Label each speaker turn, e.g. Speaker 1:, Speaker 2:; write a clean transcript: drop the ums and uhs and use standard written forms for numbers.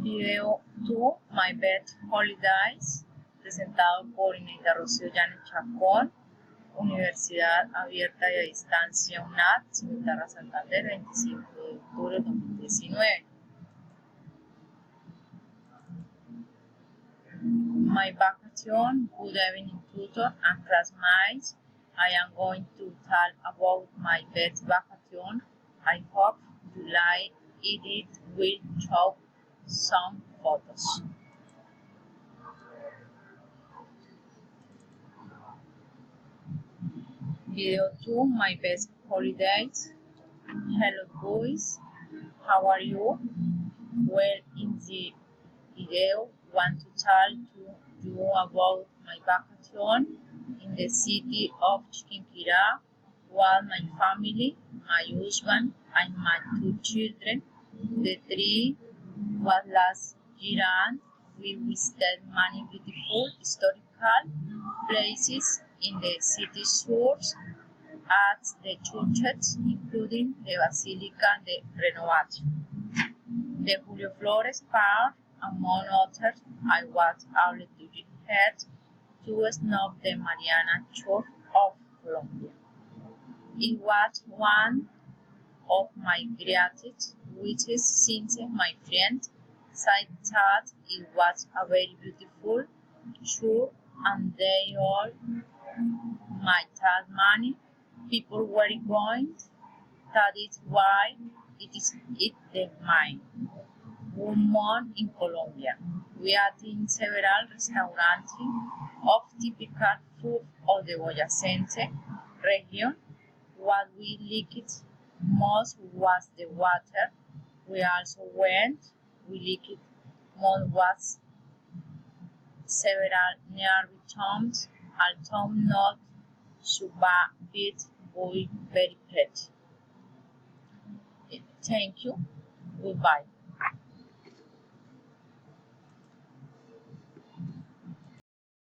Speaker 1: Video 2, My Best Holidays, presentado por Ineida Rocío Llanes Chacón, Universidad Abierta y a Distancia UNAD, Cimitarra Santander, 25 de octubre de 2019. My vacation, good evening tutor and classmates. I am going to talk about my best vacation. I hope you like it. It will show some photos. Video 2, My Best Holidays. Hello boys, how are you? Well, in the video, want to tell you about my vacation in the city of Chiquinquirá with my family, my husband, and my 2 children. The trip was last year and we visited many beautiful historical places in the city tours at the churches, including the Basilica de Renovación, the Julio Flores Park, among others. I was able to head to snob the Mariana Church of Colombia. It was one of my greatest wishes since my friend said that it was a very beautiful church and they all might have money. People were going. That is why it is the mine. Women in Colombia. We ate in several restaurants of typical food of the Boyacense region. What we liked most was the water. We also liked most was several nearby towns, although not so big, but very pretty. Thank you. Goodbye.